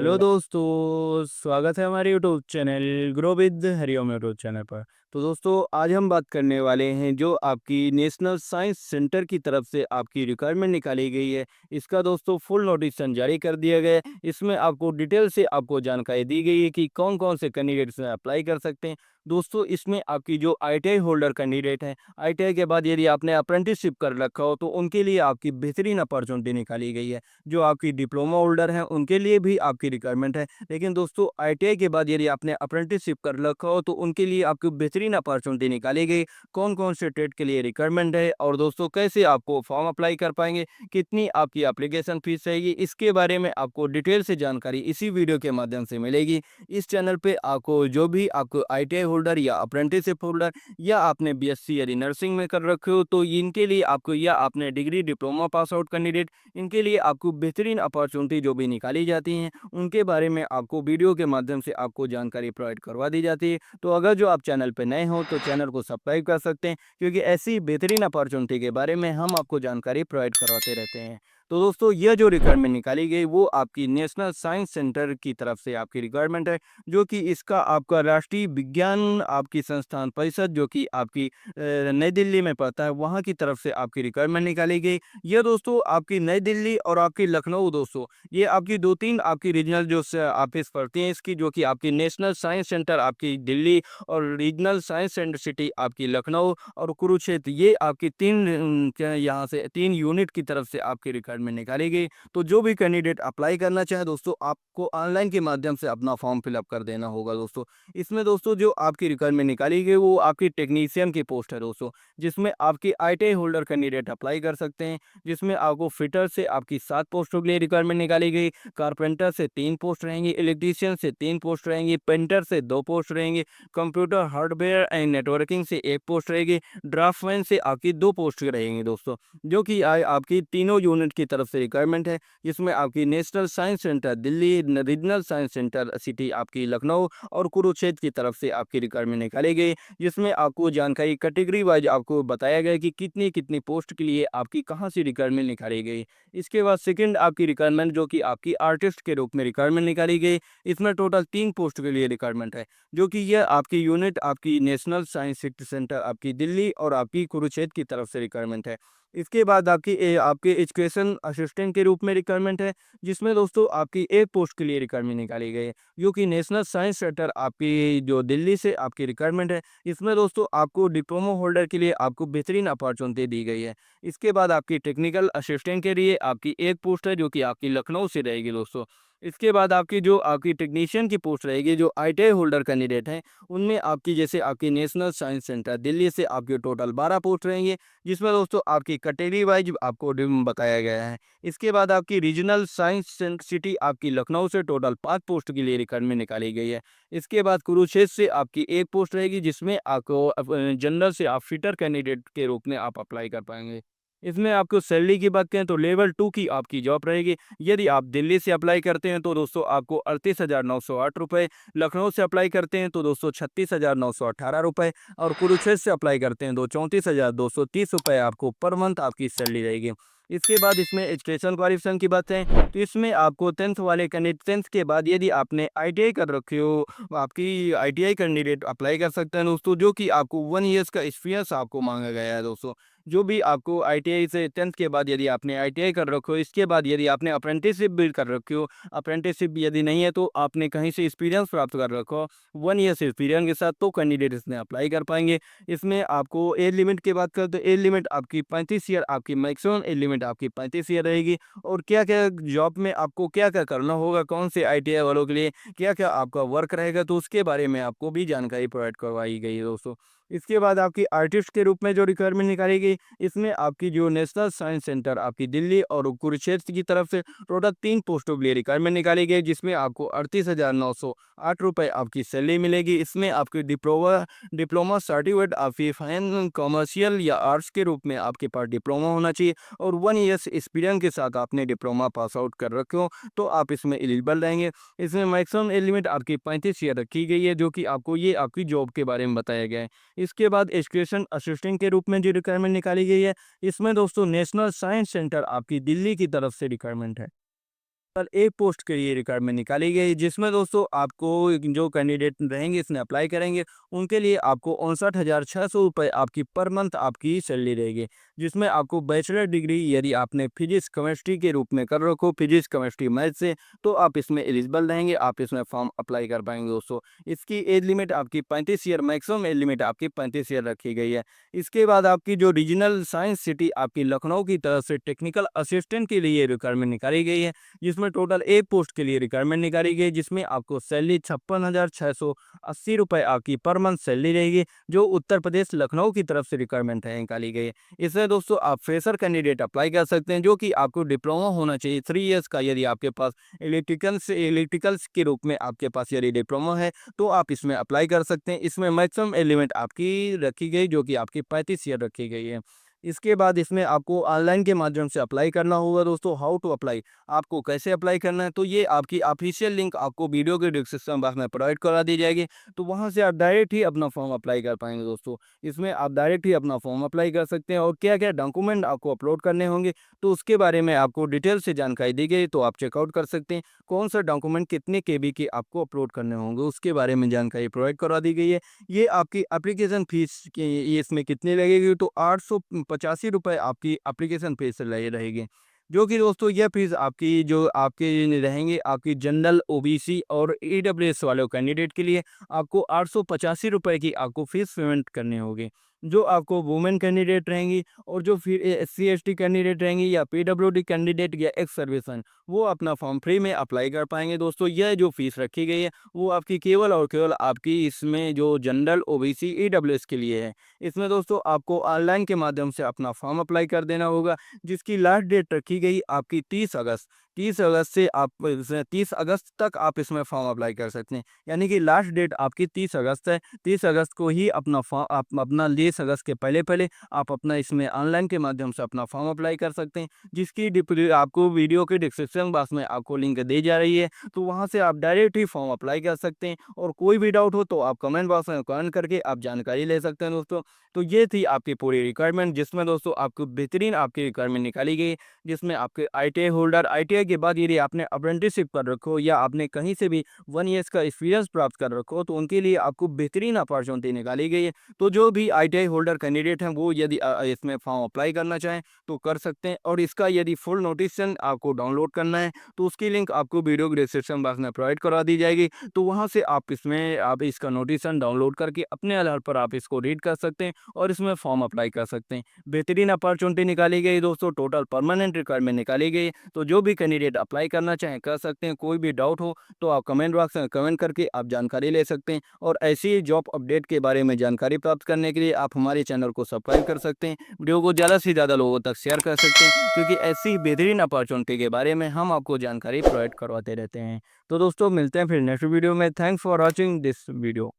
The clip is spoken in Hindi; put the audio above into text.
Hello hello. दोस्तों, स्वागत है हमारे YouTube channel grow with Hariom YouTube channel पर। तो दोस्तों, आज हम बात करने वाले हैं जो आपकी नेशनल साइंस सेंटर की तरफ से आपकी रिक्वायरमेंट निकाली गई है। इसका दोस्तों फुल नोटिफिकेशन जारी कर दिया गया है। इसमें आपको डिटेल से आपको जानकारी दी गई है कि कौन कौन से कैंडिडेट इसमें अप्लाई कर सकते हैं। दोस्तों, इसमें आपकी जो आईटीआई होल्डर कैंडिडेट हैं, आईटीआई के बाद यदि आपने अप्रेंटिसशिप कर रखा हो तो उनके लिए आपकी बेहतरीन अपॉर्चुनिटी निकाली गई है। जो आपकी डिप्लोमा होल्डर हैं उनके लिए भी आपकी रिक्वायरमेंट है। लेकिन दोस्तों, आईटीआई के बाद यदि आपने अप्रेंटिसशिप कर रखा हो तो उनके लिए आपकी बेहतरीन अपॉर्चुनिटी निकाली गई। कौन कौन से ट्रेड के लिए रिक्वायरमेंट है और दोस्तों कैसे आपको फॉर्म अप्लाई कर पाएंगे, कितनी आपकी एप्लीकेशन फीस रहेगी, इसके बारे में आपको डिटेल से जानकारी इसी वीडियो के माध्यम से मिलेगी। इस चैनल पे आपको जो भी आपको आईटीआई होल्डर या अप्रेंटिसशिप होल्डर या आपने बीएससी यदि नर्सिंग में कर रखे हो तो इनके लिए आपको, या आपने degree diploma pass out candidate, इनके लिए आपको बेहतरीन अपॉर्चुनिटी जो भी निकाली जाती हैं उनके बारे में आपको वीडियो के माध्यम से आपको जानकारी प्रोवाइड करवा दी जाती है। तो अगर जो आप चैनल पर नए हो तो चैनल को सब्सक्राइब कर सकते हैं, क्योंकि ऐसी बेहतरीन अपॉर्चुनिटी के बारे में हम आपको जानकारी प्रोवाइड करवाते रहते हैं। तो दोस्तों, यह जो रिक्वायरमेंट निकाली गई वो आपकी नेशनल साइंस सेंटर की तरफ से आपकी रिक्वायरमेंट है, जो कि इसका आपका राष्ट्रीय विज्ञान आपकी संस्थान परिषद जो कि आपकी नई दिल्ली में पड़ता है, वहाँ की तरफ से आपकी रिक्वायरमेंट निकाली गई। ये दोस्तों आपकी नई दिल्ली और आपकी लखनऊ, दोस्तों ये आपकी दो तीन आपकी रीजनल जो ऑफिस पड़ती हैं इसकी, जो कि आपकी नेशनल साइंस सेंटर आपकी दिल्ली और रीजनल साइंस सेंटर सिटी आपकी लखनऊ और कुरुक्षेत्र, ये आपकी तीन यहाँ से तीन यूनिट की तरफ से आपकी रिक्वायरमेंट निकाली गई। तो जो भी कैंडिडेट अप्लाई करना चाहे दोस्तों, आपको ऑनलाइन के माध्यम से अपना फॉर्म फिलअप कर देना होगा दोस्तों। इसमें दोस्तों जो आपकी रिक्वायरमेंट निकाली गई वो आपकी टेक्नीशियन की पोस्ट है दोस्तों, जिसमें आपकी आईटीआई होल्डर कैंडिडेट अप्लाई कर सकते हैं। जिसमें आपको फिटर से आपकी 7 पोस्टों के लिए रिक्वायरमेंट निकाली गई, कारपेंटर से 3 पोस्ट रहेंगी, इलेक्ट्रीशियन से 3 पोस्ट रहेंगी, पेंटर से 2 पोस्ट रहेंगी, कंप्यूटर हार्डवेयर एंड नेटवर्किंग से 1 पोस्ट रहेगी, ड्राफ्टमैन से आपकी 2 पोस्ट रहेंगी दोस्तों। जो कि आपकी तीनों यूनिट की तरफ से रिक्वायरमेंट है, जिसमें आपकी national science centre Delhi, regional science centre city आपकी लखनऊ और कुरुक्षेत्र की तरफ से आपकी रिक्वायरमेंट निकाली गई। जिसमें आपको जानकारी कैटेगरी वाइज आपको बताया गया कि कितनी कितनी पोस्ट के लिए आपकी कहाँ से रिक्वायरमेंट निकाली गई। इसके बाद सेकंड आपकी रिक्वायरमेंट जो कि आपकी आर्टिस्ट के रूप में रिक्वायरमेंट निकाली गई। इसमें टोटल 3 पोस्ट के लिए रिक्वायरमेंट है, जो कि यह आपकी यूनिट आपकी नेशनल साइंस सिटी सेंटर आपकी दिल्ली और आपकी कुरुक्षेत्र की तरफ से रिक्वायरमेंट है। इसके बाद आपके एजुकेशन असिस्टेंट के रूप में रिक्वायरमेंट है, जिसमें दोस्तों आपकी एक पोस्ट के लिए रिक्वायरमेंट निकाली गई है, जो कि नेशनल साइंस सेंटर आपकी जो दिल्ली से आपकी रिक्वायरमेंट है। इसमें दोस्तों आपको डिप्लोमा होल्डर के लिए आपको बेहतरीन अपॉर्चुनिटी दी गई है। इसके बाद आपकी टेक्निकल असिस्टेंट के लिए आपकी एक पोस्ट है, जो कि आपकी लखनऊ से रहेगी दोस्तों। इसके बाद आपकी टेक्नीशियन की पोस्ट रहेगी, जो आईटीआई होल्डर कैंडिडेट हैं उनमें आपकी, जैसे आपकी नेशनल साइंस सेंटर दिल्ली से आपके टोटल 12 पोस्ट रहेंगे, जिसमें दोस्तों आपकी कैटेगरी वाइज आपको बताया गया है। इसके बाद आपकी रीजनल साइंस सिटी आपकी लखनऊ से टोटल 5 पोस्ट के लिए रिक्वायरमेंट निकाली गई है। इसके बाद कुरुक्षेत्र से आपकी एक पोस्ट रहेगी, जिसमें आपको जनरल से आप फिटर कैंडिडेट के रूप में आप अप्लाई कर पाएंगे। इसमें आपको सैलरी की बात करें तो लेवल 2 की आपकी जॉब रहेगी। यदि आप दिल्ली से अप्लाई करते हैं तो दोस्तों आपको 38,908 रुपये, लखनऊ से अप्लाई करते हैं तो दोस्तों 36,918 रुपये और कुरुक्षेत्र से अप्लाई करते हैं तो 34,230 रुपये आपको पर मंथ आपकी सैलरी रहेगी। इसके बाद इसमें एजुकेशन क्वालिफिकेशन की बात है तो इसमें आपको 10th वाले कैंडिडेट 10th के बाद यदि आपने आईटीआई कर रखी हो, आपकी आईटीआई कैंडिडेट अप्लाई कर सकते हैं दोस्तों, जो कि आपको 1 ईयर्स का एक्सपीरियंस आपको मांगा गया है दोस्तों। जो भी आपको आईटीआई से 10th के बाद यदि आपने आईटीआई कर रखी हो, इसके बाद यदि आपने अप्रेंटिसशिप भी कर रखी हो, अप्रेंटिसशिप यदि नहीं है तो आपने कहीं से एक्सपीरियंस प्राप्त कर रखा हो 1 ईयर्स एक्सपीरियंस के साथ, तो कैंडिडेट इसमें अप्लाई कर पाएंगे। इसमें आपको एज लिमिट की बात करें तो एज लिमिट आपकी 35 ईयर, आपकी मैक्सिमम एज लिमिट आपकी 35 ईयर रहेगी। और क्या क्या जॉब में आपको क्या क्या करना होगा, कौन से आईटीआई वालों के लिए क्या क्या आपका वर्क रहेगा, तो उसके बारे में आपको भी जानकारी प्रोवाइड करवाई गई है दोस्तों। इसके बाद आपकी आर्टिस्ट के रूप में जो रिक्वायरमेंट निकाली गई, इसमें आपकी जो नेशनल साइंस सेंटर आपकी दिल्ली और कुरुक्षेत्र की तरफ से टोटल 3 पोस्टों के लिए रिक्वायरमेंट निकाली गई, जिसमें आपको 38,908 रुपये आपकी सैलरी मिलेगी। इसमें आपकी डिप्लोमा सर्टिफिकेट आपकी फाइन कॉमर्शियल या आर्ट्स के रूप में आपके पास डिप्लोमा होना चाहिए और 1 ईयर्स एक्सपीरियंस के साथ आपने डिप्लोमा पास आउट कर रखे हो, तो आप इसमें एलिजिबल रहेंगे। इसमें मैक्सिमम एज लिमिट आपकी 35 ईयर रखी गई है, जो कि आपको ये आपकी जॉब के बारे में बताया गया है। इसके बाद एजुकेशन असिस्टेंट के रूप में जो रिक्वायरमेंट निकाली गई है, इसमें दोस्तों नेशनल साइंस सेंटर आपकी दिल्ली की तरफ से रिक्वायरमेंट है। पर एक पोस्ट के लिए रिक्वायरमेंट निकाली गई, जिसमें दोस्तों आपको जो कैंडिडेट रहेंगे इसमें अप्लाई करेंगे, उनके लिए आपको 59,600 रुपये आपकी पर मंथ आपकी सैलरी रहेगी। जिसमें आपको बैचलर डिग्री यदि आपने फिजिक्स केमिस्ट्री के रूप में कर रखो, फिजिक्स केमिस्ट्री मैथ से, तो आप इसमें एलिजिबल रहेंगे, आप इसमें फॉर्म अप्लाई कर पाएंगे दोस्तों। इसकी एज लिमिट आपकी 35 ईयर, मैक्सिमम एज लिमिट आपकी 35 ईयर रखी गई है। इसके बाद आपकी जो रीजनल साइंस सिटी आपकी लखनऊ की तरफ से टेक्निकल असिस्टेंट के लिए रिक्वायरमेंट निकाली गई है, जिसमें टोटल एक पोस्ट के लिए रिक्वायरमेंट निकाली गई, जिसमें आपको सैलरी 56,680 रुपये आपकी पर मंथ सैलरी रहेगी, जो उत्तर प्रदेश लखनऊ की तरफ से रिक्वायरमेंट है निकाली गई है। इसमें दोस्तों आप फ्रेशर कैंडिडेट अप्लाई कर सकते हैं, जो कि आपको डिप्लोमा होना चाहिए 3 इयर्स का। यदि आपके पास इलेक्ट्रिकल्स के रूप में आपके पास यदि डिप्लोमा है, तो आप इसमें अप्लाई कर सकते हैं। इसमें मैक्सिमम एलिमेंट आपकी रखी गई, जो कि आपकी 35 ईयर रखी गई है। इसके बाद इसमें आपको ऑनलाइन के माध्यम से अप्लाई करना होगा दोस्तों। हाउ टू अप्लाई, आपको कैसे अप्लाई करना है, तो ये आपकी ऑफिशियल लिंक आपको वीडियो के डिस्क्रिप्शन बॉक्स में प्रोवाइड करा दी जाएगी। तो वहाँ से आप डायरेक्ट ही अपना फॉर्म अप्लाई कर पाएंगे दोस्तों। इसमें आप डायरेक्ट ही अपना फॉर्म अप्लाई कर सकते हैं, और क्या क्या डॉक्यूमेंट आपको अपलोड करने होंगे, तो उसके बारे में आपको डिटेल से जानकारी दी गई, तो आप चेकआउट कर सकते हैं। कौन सा डॉक्यूमेंट कितने केबी के आपको अपलोड करने होंगे, उसके बारे में जानकारी प्रोवाइड करा दी गई है। ये आपकी एप्लीकेशन फीस की ये इसमें कितनी लगेगी, तो 885 रुपये आपकी एप्लीकेशन फीस रहेगी। जो कि दोस्तों यह फीस आपकी जो आपके रहेंगे आपकी जनरल, ओबीसी और ईडब्ल्यूएस वाले कैंडिडेट के लिए आपको 885 रुपये की आपको फीस पेमेंट करनी होगी। जो आपको वुमेन कैंडिडेट रहेंगी, और जो फिर एससी एसटी कैंडिडेट रहेंगी, या पीडब्ल्यूडी कैंडिडेट, या एक्स सर्विसमैन, वो अपना फॉर्म फ्री में अप्लाई कर पाएंगे दोस्तों। यह जो फीस रखी गई है, वो आपकी केवल और केवल आपकी इसमें जो जनरल, ओबीसी, ईडब्ल्यूएस के लिए है। इसमें दोस्तों आपको ऑनलाइन के माध्यम से अपना फॉर्म अप्लाई कर देना होगा, जिसकी लास्ट डेट रखी गई आपकी 30 अगस्त। 30 अगस्त से आप 30 अगस्त तक आप इसमें फॉर्म अप्लाई कर सकते हैं, यानी कि लास्ट डेट आपकी 30 अगस्त है। 30 अगस्त को ही अपना फॉर्म, आप अपना 30 अगस्त के पहले पहले आप अपना इसमें ऑनलाइन के माध्यम से अपना फॉर्म अप्लाई कर सकते हैं, जिसकी आपको वीडियो के डिस्क्रिप्शन बॉक्स में आपको लिंक दी जा रही है। तो वहाँ से आप डायरेक्ट ही फॉर्म अप्लाई कर सकते हैं, और कोई भी डाउट हो तो आप कमेंट बॉक्स में कमेंट करके आप जानकारी ले सकते हैं दोस्तों। तो ये थी आपकी पूरी रिक्वायरमेंट, जिसमें दोस्तों आपको बेहतरीन आपकी रिक्वायरमेंट निकाली गई, जिसमें आपके आईटीआई होल्डर, आईटीआई के बाद यदि आपने अप्रेंटिसशिप कर रखो, या आपने कहीं से भी 1 ईयर्स का एक्सपीरियंस प्राप्त कर रखो, तो उनके लिए आपको बेहतरीन अपॉर्चुनिटी निकाली गई है। तो जो भी आईटीआई होल्डर कैंडिडेट हैं, वो यदि इसमें फॉर्म अप्लाई करना चाहें तो कर सकते हैं। और इसका यदि फुल नोटिफिकेशन आपको डाउनलोड करना है, तो उसकी लिंक आपको वीडियो के डिस्क्रिप्शन बॉक्स में प्रोवाइड करा दी जाएगी। तो वहाँ से आप इसका नोटिफिकेशन डाउनलोड करके अपने आधार पर आप इसको रीड कर सकते हैं, और इसमें फॉर्म अप्लाई कर सकते हैं। बेहतरीन अपॉर्चुनिटी निकाली गई दोस्तों, टोटल परमानेंट रिक्वायरमेंट निकाली गई। तो जो भी कैंडिडेट अप्लाई करना चाहें कर सकते हैं। कोई भी डाउट हो तो आप कमेंट बॉक्स में कमेंट करके आप जानकारी ले सकते हैं, और ऐसी ही जॉब अपडेट के बारे में जानकारी प्राप्त करने के लिए आप हमारे चैनल को सब्सक्राइब कर सकते हैं। वीडियो को ज़्यादा से ज़्यादा लोगों तक शेयर कर सकते हैं, क्योंकि ऐसी ही बेहतरीन अपॉर्चुनिटी के बारे में हम आपको जानकारी प्रोवाइड करवाते रहते हैं। तो दोस्तों मिलते हैं फिर नेक्स्ट वीडियो में। Thanks for watching this video.